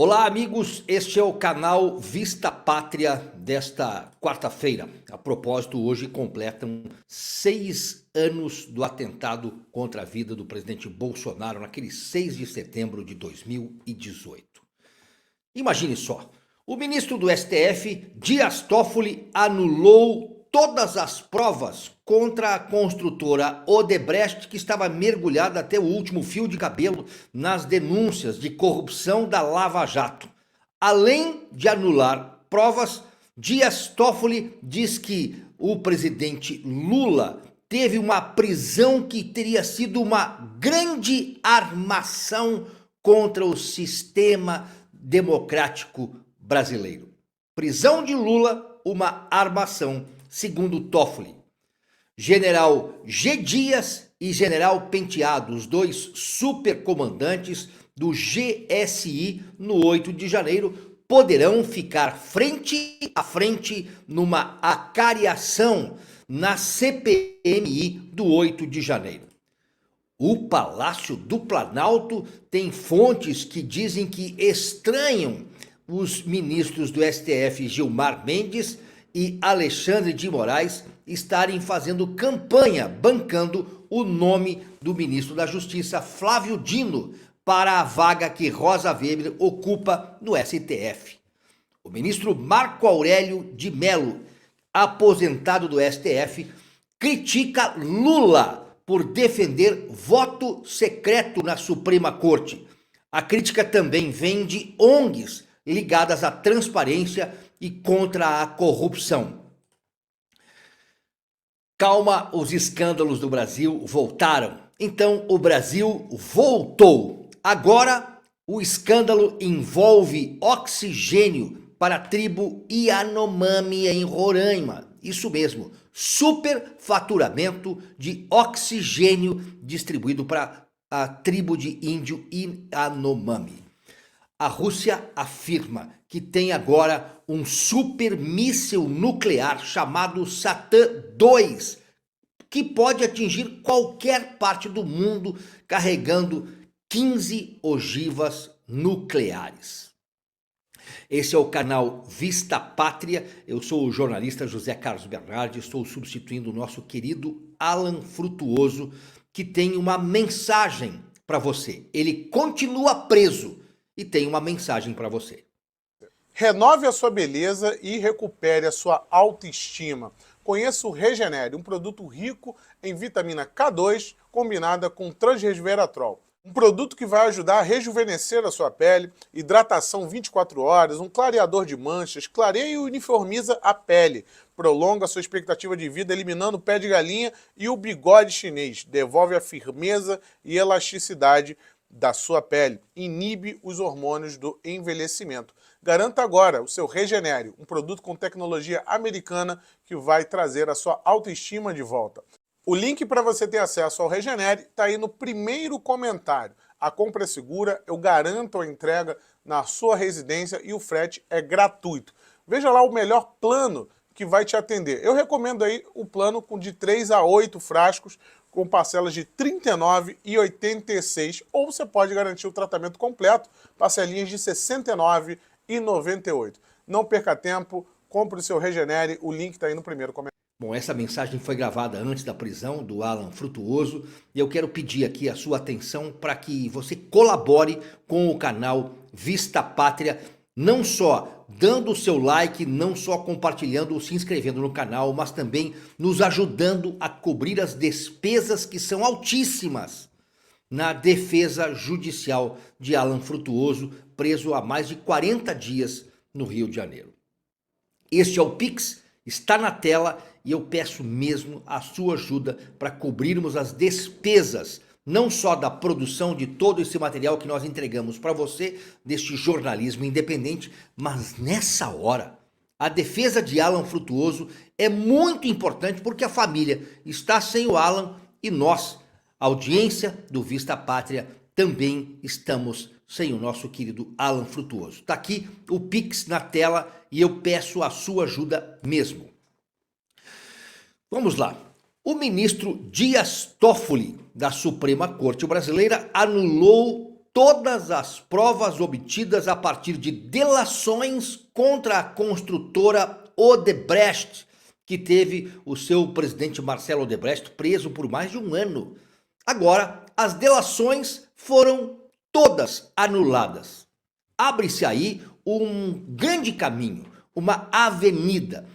Olá, amigos. Este é o canal Vista Pátria desta quarta-feira. A propósito, hoje completam 6 anos do atentado contra a vida do presidente Bolsonaro, naquele 6 de setembro de 2018. Imagine só, o ministro do STF, Dias Toffoli, anulou todas as provas contra a construtora Odebrecht, que estava mergulhada até o último fio de cabelo nas denúncias de corrupção da Lava Jato. Além de anular provas, Dias Toffoli diz que o presidente Lula teve uma prisão que teria sido uma grande armação contra o sistema democrático brasileiro. Prisão de Lula, uma armação, segundo Toffoli. General G. Dias e General Penteado, os dois supercomandantes do GSI no 8 de janeiro, poderão ficar frente a frente numa acariação na CPMI do 8 de janeiro. O Palácio do Planalto tem fontes que dizem que estranham os ministros do STF Gilmar Mendes e Alexandre de Moraes estarem fazendo campanha bancando o nome do ministro da Justiça, Flávio Dino, para a vaga que Rosa Weber ocupa no STF. O ministro Marco Aurélio de Mello, aposentado do STF, critica Lula por defender voto secreto na Suprema Corte. A crítica também vem de ONGs ligadas à transparência e contra a corrupção. Calma, os escândalos do Brasil voltaram. Então o Brasil voltou. Agora o escândalo envolve oxigênio para a tribo Yanomami em Roraima. Isso mesmo, superfaturamento de oxigênio distribuído para a tribo de índio Yanomami. A Rússia afirma que tem agora um supermíssil nuclear chamado Satã-2, que pode atingir qualquer parte do mundo carregando 15 ogivas nucleares. Esse é o canal Vista Pátria, eu sou o jornalista José Carlos Bernardi, estou substituindo o nosso querido Alan Frutuoso, que tem uma mensagem para você. Ele continua preso e tem uma mensagem para você. Renove a sua beleza e recupere a sua autoestima. Conheça o Regenere, um produto rico em vitamina K2 combinada com transresveratrol. Um produto que vai ajudar a rejuvenescer a sua pele, hidratação 24 horas, um clareador de manchas, clareia e uniformiza a pele, prolonga a sua expectativa de vida, eliminando o pé de galinha e o bigode chinês, devolve a firmeza e elasticidade da sua pele, inibe os hormônios do envelhecimento. Garanta agora o seu Regenere, um produto com tecnologia americana que vai trazer a sua autoestima de volta. O link para você ter acesso ao Regenere está aí no primeiro comentário. A compra é segura, eu garanto a entrega na sua residência e o frete é gratuito. Veja lá o melhor plano que vai te atender. Eu recomendo aí o plano de 3 a 8 frascos, com parcelas de R$ 39,86, e 86, ou você pode garantir o tratamento completo, parcelinhas de R$ 69,98. e 98. Não perca tempo, compre o seu Regenere, o link está aí no primeiro comentário. Bom, essa mensagem foi gravada antes da prisão do Alan Frutuoso e eu quero pedir aqui a sua atenção para que você colabore com o canal Vista Pátria, não só dando o seu like, não só compartilhando ou se inscrevendo no canal, mas também nos ajudando a cobrir as despesas que são altíssimas na defesa judicial de Alan Frutuoso, preso há mais de 40 dias no Rio de Janeiro. Este é o Pix, está na tela e eu peço mesmo a sua ajuda para cobrirmos as despesas, não só da produção de todo esse material que nós entregamos para você, deste jornalismo independente, mas nessa hora, a defesa de Alan Frutuoso é muito importante porque a família está sem o Alan e nós, a audiência do Vista Pátria, também estamos sem o nosso querido Alan Frutuoso. Está aqui o Pix na tela e eu peço a sua ajuda mesmo. Vamos lá. O ministro Dias Toffoli, da Suprema Corte Brasileira, anulou todas as provas obtidas a partir de delações contra a construtora Odebrecht, que teve o seu presidente Marcelo Odebrecht preso por mais de um ano. Agora, as delações foram todas anuladas. Abre-se aí um grande caminho, uma avenida.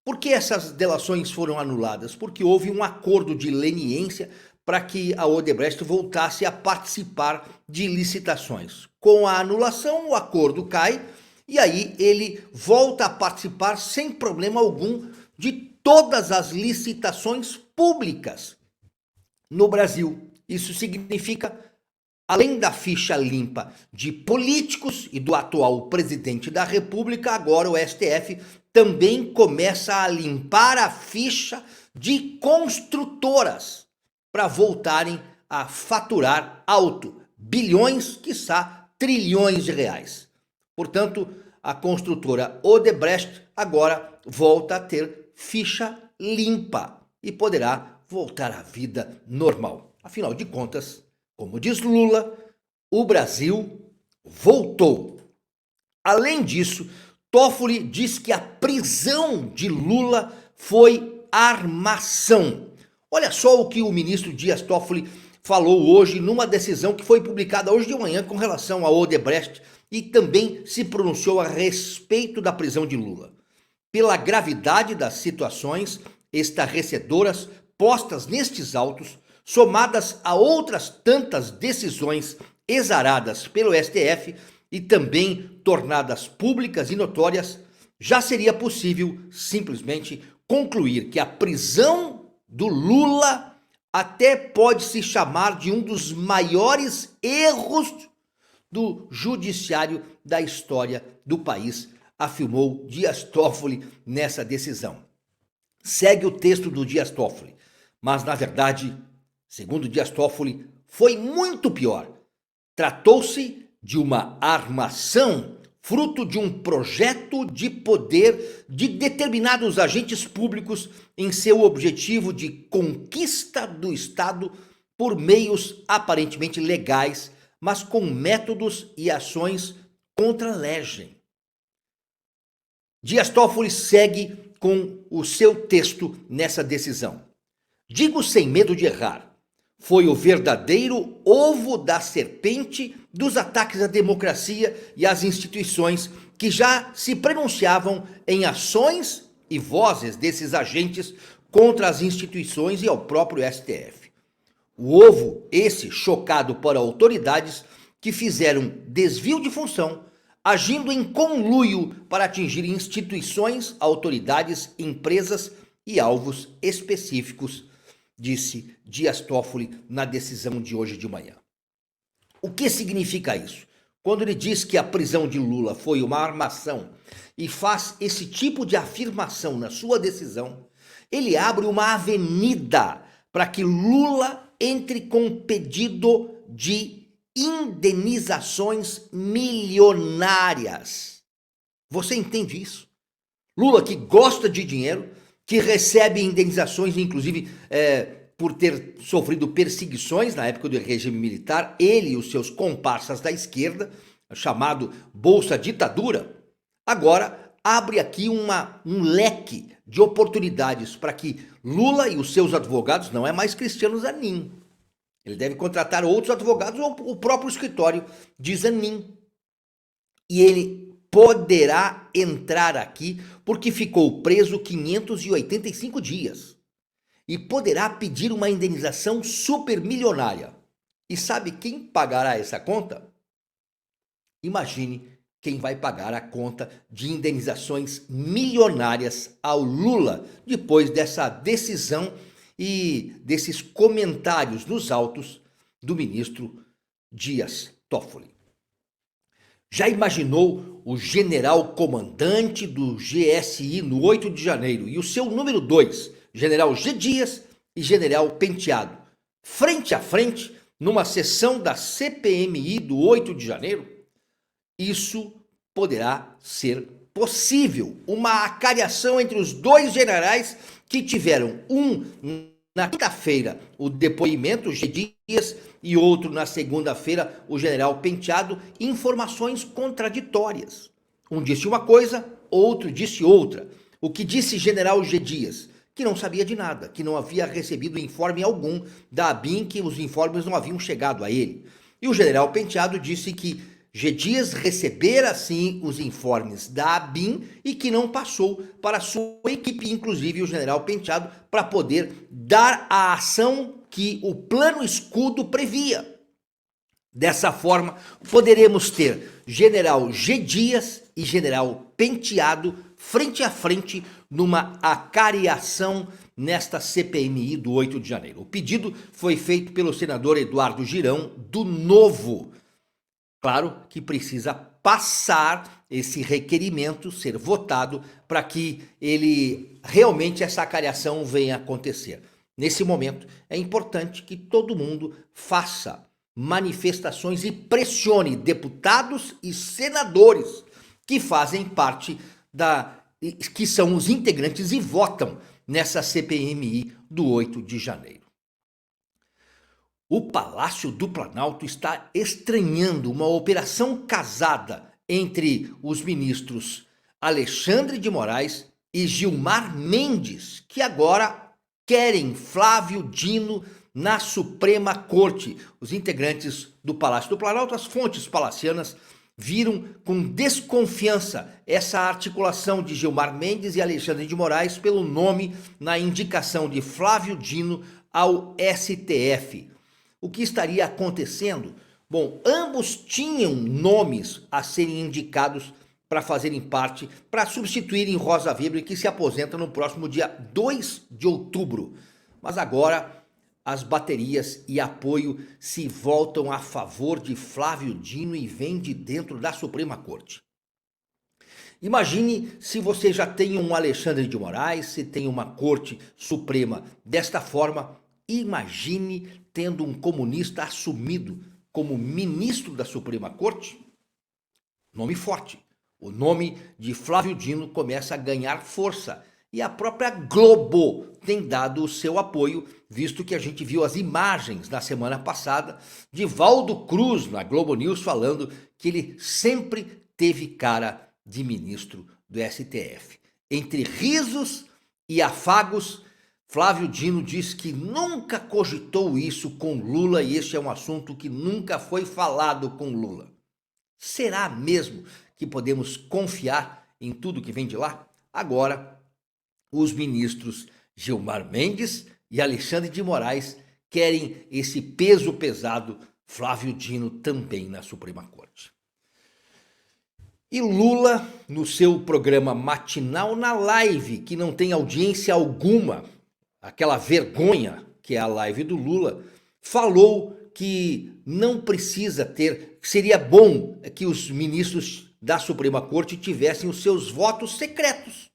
Por que essas delações foram anuladas? Porque houve um acordo de leniência para que a Odebrecht voltasse a participar de licitações. Com a anulação, o acordo cai e aí ele volta a participar sem problema algum de todas as licitações públicas no Brasil. Isso significa, além da ficha limpa de políticos e do atual presidente da República, agora o STF também começa a limpar a ficha de construtoras para voltarem a faturar alto, bilhões, quiçá trilhões de reais. Portanto, a construtora Odebrecht agora volta a ter ficha limpa e poderá voltar à vida normal. Afinal de contas, como diz Lula, o Brasil voltou. Além disso, Toffoli diz que a prisão de Lula foi armação. Olha só o que o ministro Dias Toffoli falou hoje numa decisão que foi publicada hoje de manhã com relação a Odebrecht e também se pronunciou a respeito da prisão de Lula. Pela gravidade das situações estarrecedoras postas nestes autos, somadas a outras tantas decisões exaradas pelo STF e também tornadas públicas e notórias, já seria possível simplesmente concluir que a prisão do Lula até pode se chamar de um dos maiores erros do judiciário da história do país, afirmou Dias Toffoli nessa decisão. Segue o texto do Dias Toffoli, mas na verdade, segundo Dias Toffoli, foi muito pior. Tratou-se de uma armação, fruto de um projeto de poder de determinados agentes públicos em seu objetivo de conquista do Estado por meios aparentemente legais, mas com métodos e ações contra a legem. Dias Toffoli segue com o seu texto nessa decisão. Digo sem medo de errar, foi o verdadeiro ovo da serpente dos ataques à democracia e às instituições que já se pronunciavam em ações e vozes desses agentes contra as instituições e ao próprio STF. O ovo, esse chocado por autoridades que fizeram desvio de função, agindo em conluio para atingir instituições, autoridades, empresas e alvos específicos, disse Dias Toffoli na decisão de hoje de manhã. O que significa isso? Quando ele diz que a prisão de Lula foi uma armação e faz esse tipo de afirmação na sua decisão, ele abre uma avenida para que Lula entre com pedido de indenizações milionárias. Você entende isso? Lula, que gosta de dinheiro, que recebe indenizações, inclusive por ter sofrido perseguições na época do regime militar, ele e os seus comparsas da esquerda, chamado Bolsa Ditadura, agora abre aqui um leque de oportunidades para que Lula e os seus advogados, não é mais Cristiano Zanin, ele deve contratar outros advogados ou o próprio escritório de Zanin. E ele poderá entrar aqui porque ficou preso 585 dias. E poderá pedir uma indenização supermilionária. E sabe quem pagará essa conta? Imagine quem vai pagar a conta de indenizações milionárias ao Lula depois dessa decisão e desses comentários nos autos do ministro Dias Toffoli. Já imaginou o general comandante do GSI no 8 de janeiro e o seu número 2, general G. Dias e general Penteado, frente a frente numa sessão da CPMI do 8 de janeiro? Isso poderá ser possível, uma acariação entre os dois generais que tiveram um na quinta-feira, o depoimento, G. Dias, e outro na segunda-feira, o general Penteado, informações contraditórias. Um disse uma coisa, outro disse outra. O que disse general G. Dias? Que não sabia de nada, que não havia recebido informe algum da ABIN, que os informes não haviam chegado a ele. E o general Penteado disse que G. Dias recebera sim os informes da ABIN e que não passou para a sua equipe, inclusive o general Penteado, para poder dar a ação que o plano escudo previa. Dessa forma, poderemos ter general G. Dias e general Penteado frente a frente numa acariação nesta CPMI do 8 de janeiro. O pedido foi feito pelo senador Eduardo Girão, do Novo. Claro que precisa passar esse requerimento, ser votado, para que realmente essa acariação venha a acontecer. Nesse momento, é importante que todo mundo faça manifestações e pressione deputados e senadores que fazem parte que são os integrantes e votam nessa CPMI do 8 de janeiro. O Palácio do Planalto está estranhando uma operação casada entre os ministros Alexandre de Moraes e Gilmar Mendes, que agora querem Flávio Dino na Suprema Corte. Os integrantes do Palácio do Planalto, as fontes palacianas, viram com desconfiança essa articulação de Gilmar Mendes e Alexandre de Moraes pelo nome na indicação de Flávio Dino ao STF. O que estaria acontecendo? Bom, ambos tinham nomes a serem indicados para fazerem parte, para substituírem Rosa Weber, que se aposenta no próximo dia 2 de outubro. Mas agora as baterias e apoio se voltam a favor de Flávio Dino e vem de dentro da Suprema Corte. Imagine se você já tem um Alexandre de Moraes, se tem uma Corte Suprema desta forma, imagine tendo um comunista assumido como ministro da Suprema Corte. Nome forte. O nome de Flávio Dino começa a ganhar força. E a própria Globo tem dado o seu apoio, visto que a gente viu as imagens na semana passada de Valdo Cruz na Globo News falando que ele sempre teve cara de ministro do STF. Entre risos e afagos, Flávio Dino diz que nunca cogitou isso com Lula e este é um assunto que nunca foi falado com Lula. Será mesmo que podemos confiar em tudo que vem de lá? Agora, os ministros Gilmar Mendes e Alexandre de Moraes querem esse peso pesado, Flávio Dino também na Suprema Corte. E Lula, no seu programa matinal, na live, que não tem audiência alguma, aquela vergonha que é a live do Lula, falou que não precisa ter, seria bom que os ministros da Suprema Corte tivessem os seus votos secretos.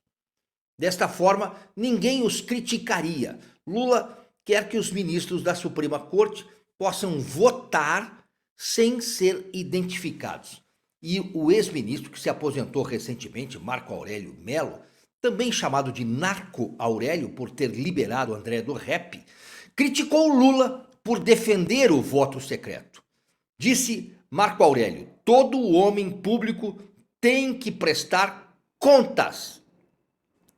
Desta forma, ninguém os criticaria. Lula quer que os ministros da Suprema Corte possam votar sem ser identificados. E o ex-ministro que se aposentou recentemente, Marco Aurélio Mello, também chamado de Narco Aurélio por ter liberado André do Rap, criticou Lula por defender o voto secreto. Disse Marco Aurélio: todo homem público tem que prestar contas.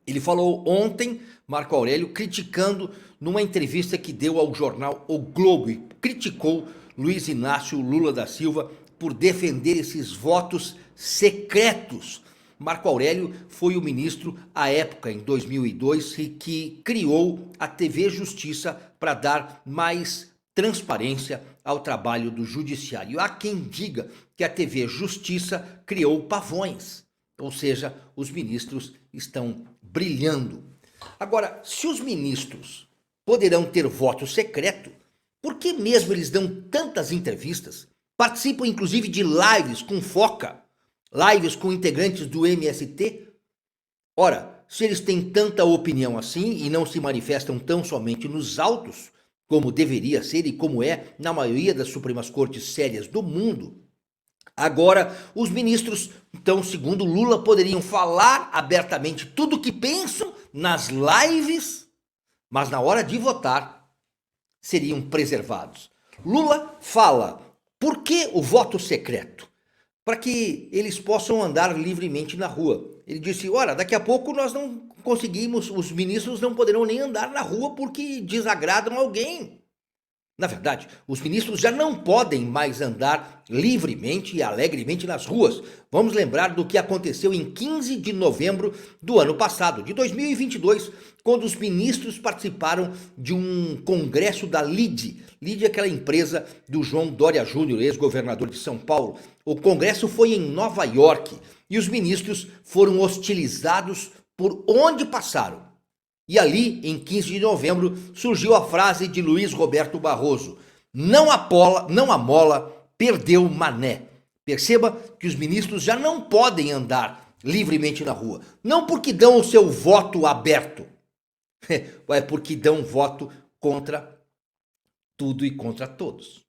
Ele falou ontem, Marco Aurélio, criticando numa entrevista que deu ao jornal O Globo e criticou Luiz Inácio Lula da Silva por defender esses votos secretos. Marco Aurélio foi o ministro à época, em 2002, que criou a TV Justiça para dar mais transparência ao trabalho do judiciário. Há quem diga que a TV Justiça criou pavões, ou seja, os ministros estão brilhando. Agora, se os ministros poderão ter voto secreto, por que mesmo eles dão tantas entrevistas? Participam inclusive de lives com foca, lives com integrantes do MST? Ora, se eles têm tanta opinião assim e não se manifestam tão somente nos autos, como deveria ser e como é na maioria das Supremas Cortes sérias do mundo, agora os ministros, então, segundo Lula, poderiam falar abertamente tudo o que pensam nas lives, mas na hora de votar seriam preservados. Lula fala, por que o voto secreto? Para que eles possam andar livremente na rua. Ele disse, olha, daqui a pouco nós não conseguimos, os ministros não poderão nem andar na rua porque desagradam alguém. Na verdade, os ministros já não podem mais andar livremente e alegremente nas ruas. Vamos lembrar do que aconteceu em 15 de novembro do ano passado, de 2022, quando os ministros participaram de um congresso da Lide. Lide é aquela empresa do João Dória Júnior, ex-governador de São Paulo. O congresso foi em Nova York e os ministros foram hostilizados por onde passaram. E ali, em 15 de novembro, surgiu a frase de Luiz Roberto Barroso, não amola, perdeu mané. Perceba que os ministros já não podem andar livremente na rua, não porque dão o seu voto aberto, é porque dão voto contra tudo e contra todos,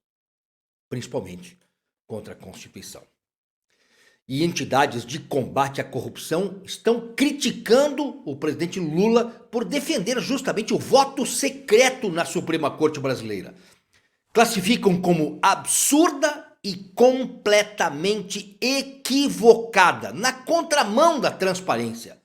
principalmente contra a Constituição. E entidades de combate à corrupção estão criticando o presidente Lula por defender justamente o voto secreto na Suprema Corte Brasileira. Classificam como absurda e completamente equivocada, na contramão da transparência.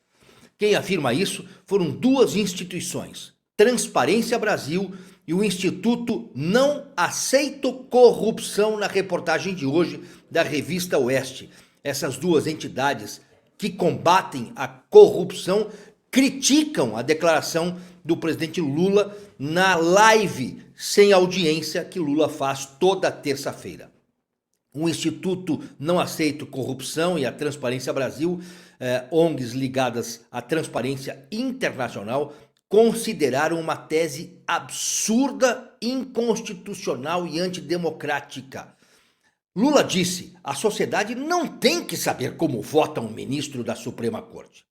Quem afirma isso foram duas instituições, Transparência Brasil e o Instituto Não Aceito Corrupção, na reportagem de hoje da revista Oeste. Essas duas entidades que combatem a corrupção criticam a declaração do presidente Lula na live sem audiência que Lula faz toda terça-feira. O Instituto Não Aceito Corrupção e a Transparência Brasil, ONGs ligadas à transparência internacional, consideraram uma tese absurda, inconstitucional e antidemocrática. Lula disse, a sociedade não tem que saber como vota um ministro da Suprema Corte.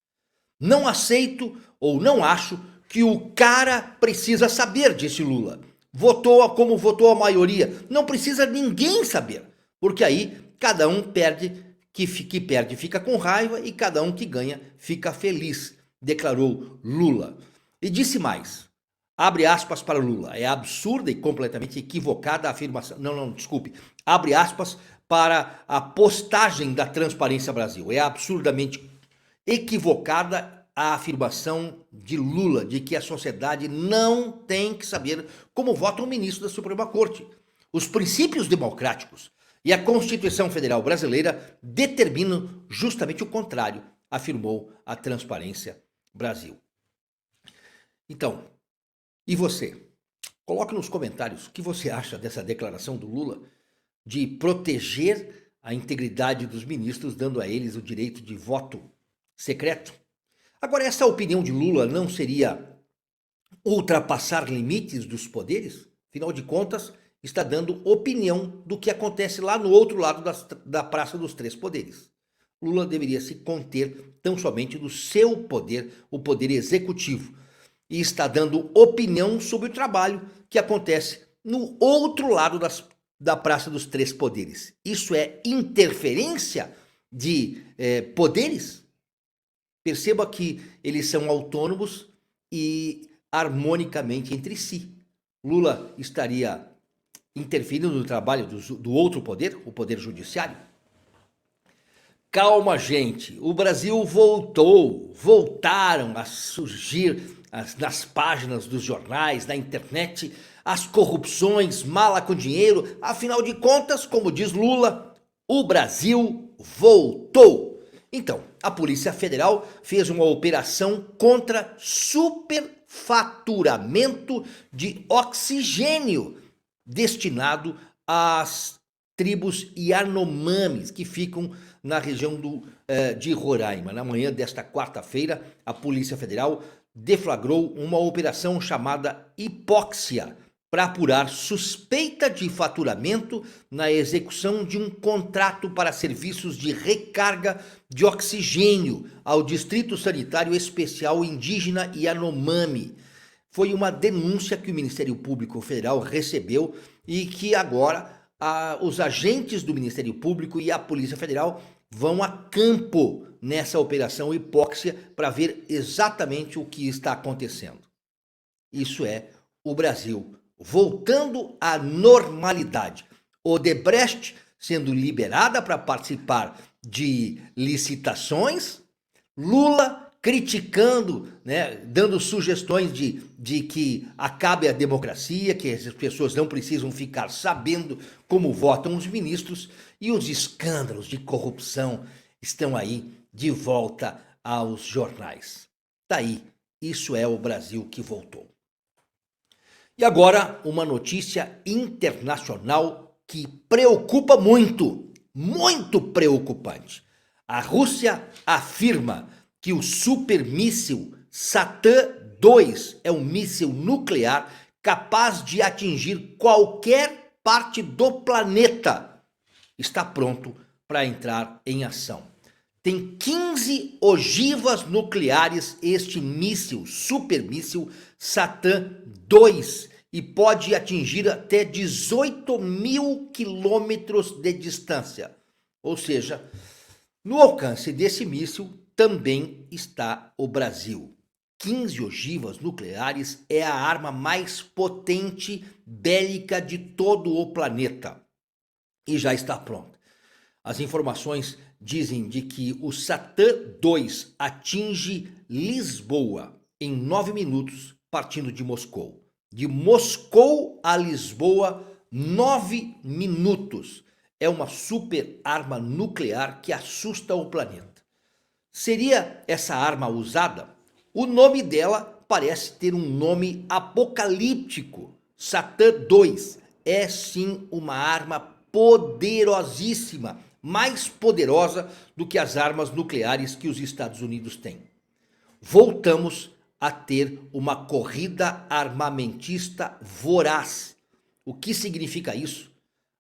Não aceito ou não acho que o cara precisa saber, disse Lula. Votou como votou a maioria, não precisa ninguém saber, porque aí cada um perde, que perde fica com raiva e cada um que ganha fica feliz, declarou Lula. E disse mais, abre aspas para Lula, é absurda e completamente equivocada a afirmação, desculpe, abre aspas para a postagem da Transparência Brasil, é absurdamente equivocada a afirmação de Lula de que a sociedade não tem que saber como vota um ministro da Suprema Corte. Os princípios democráticos e a Constituição Federal Brasileira determinam justamente o contrário, afirmou a Transparência Brasil. Então, e você? Coloque nos comentários o que você acha dessa declaração do Lula de proteger a integridade dos ministros, dando a eles o direito de voto secreto. Agora, essa opinião de Lula não seria ultrapassar limites dos poderes? Afinal de contas, está dando opinião do que acontece lá no outro lado da Praça dos Três Poderes. Lula deveria se conter tão somente do seu poder, o poder executivo, e está dando opinião sobre o trabalho que acontece no outro lado da Praça dos Três Poderes. Isso é interferência de poderes? Perceba que eles são autônomos e harmonicamente entre si. Lula estaria interferindo no trabalho do outro poder, o poder judiciário? Calma, gente, o Brasil voltaram a surgir nas páginas dos jornais, na internet, as corrupções, mala com dinheiro. Afinal de contas, como diz Lula, o Brasil voltou. Então, a Polícia Federal fez uma operação contra superfaturamento de oxigênio destinado às tribos Yanomamis, que ficam na região de Roraima. Na manhã desta quarta-feira, a Polícia Federal deflagrou uma operação chamada Hipóxia para apurar suspeita de faturamento na execução de um contrato para serviços de recarga de oxigênio ao Distrito Sanitário Especial Indígena Yanomami. Foi uma denúncia que o Ministério Público Federal recebeu e que agora os agentes do Ministério Público e a Polícia Federal vão a campo nessa operação Hipóxia para ver exatamente o que está acontecendo. Isso é o Brasil voltando à normalidade. Odebrecht sendo liberada para participar de licitações, Lula criticando, né, dando sugestões de que acabe a democracia, que as pessoas não precisam ficar sabendo como votam os ministros, e os escândalos de corrupção estão aí de volta aos jornais. Tá aí, isso é o Brasil que voltou. E agora uma notícia internacional que preocupa muito, muito preocupante. A Rússia afirma que o supermíssil Satã-2 é um míssil nuclear capaz de atingir qualquer parte do planeta. Está pronto para entrar em ação. Tem 15 ogivas nucleares este míssil, supermíssil Satã-2, e pode atingir até 18 mil quilômetros de distância. Ou seja, no alcance desse míssil também está o Brasil. 15 ogivas nucleares é a arma mais potente bélica de todo o planeta. E já está pronta. As informações dizem de que o Satã-2 atinge Lisboa em 9 minutos, partindo de Moscou. De Moscou a Lisboa, 9 minutos. É uma super arma nuclear que assusta o planeta. Seria essa arma usada? O nome dela parece ter um nome apocalíptico. Satã-2 é sim uma arma poderosíssima, mais poderosa do que as armas nucleares que os Estados Unidos têm. Voltamos a ter uma corrida armamentista voraz. O que significa isso?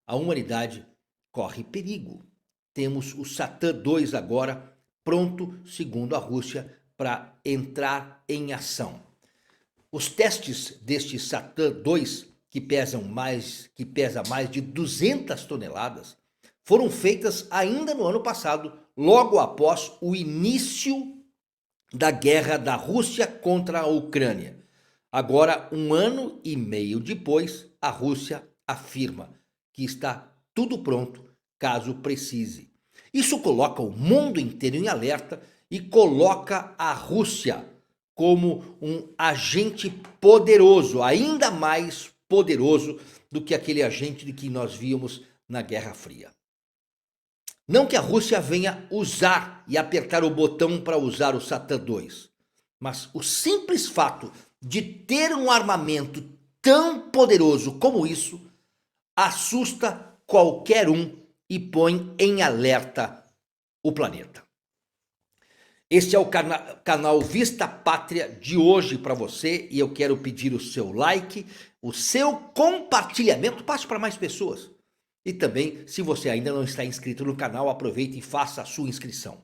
A humanidade corre perigo. Temos o Satã-2 agora pronto, segundo a Rússia, para entrar em ação. Os testes deste Satã-2, que pesa mais de 200 toneladas, foram feitas ainda no ano passado, logo após o início da guerra da Rússia contra a Ucrânia. Agora, 1 ano e meio depois, a Rússia afirma que está tudo pronto caso precise. Isso coloca o mundo inteiro em alerta e coloca a Rússia como um agente poderoso, ainda mais poderoso do que aquele agente de que nós víamos na Guerra Fria. Não que a Rússia venha usar e apertar o botão para usar o Satã-2, mas o simples fato de ter um armamento tão poderoso como isso assusta qualquer um e põe em alerta o planeta. Este é o canal Vista Pátria de hoje para você e eu quero pedir o seu like, o seu compartilhamento, passe para mais pessoas. E também, se você ainda não está inscrito no canal, aproveite e faça a sua inscrição.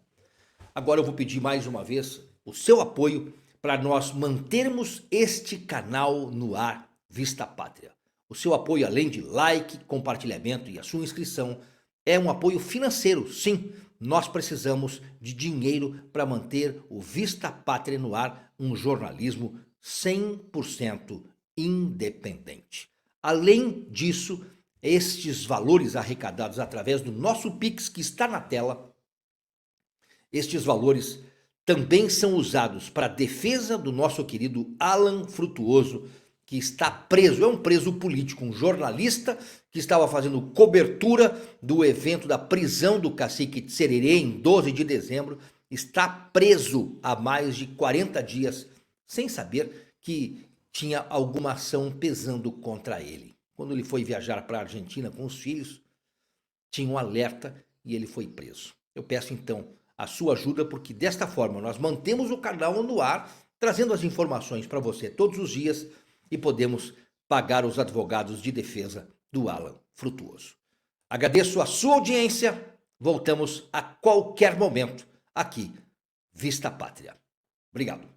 Agora eu vou pedir mais uma vez o seu apoio para nós mantermos este canal no ar, Vista Pátria. O seu apoio, além de like, compartilhamento e a sua inscrição, é um apoio financeiro. Sim, nós precisamos de dinheiro para manter o Vista Pátria no ar, um jornalismo 100% independente. Além disso, estes valores arrecadados através do nosso Pix que está na tela, estes valores também são usados para a defesa do nosso querido Alan Frutuoso, que está preso, é um preso político, um jornalista que estava fazendo cobertura do evento da prisão do cacique Tsererê em 12 de dezembro, está preso há mais de 40 dias, sem saber que tinha alguma ação pesando contra ele. Quando ele foi viajar para a Argentina com os filhos, tinha um alerta e ele foi preso. Eu peço então a sua ajuda, porque desta forma nós mantemos o canal no ar, trazendo as informações para você todos os dias e podemos pagar os advogados de defesa do Alan Frutuoso. Agradeço a sua audiência, voltamos a qualquer momento aqui, Vista Pátria. Obrigado.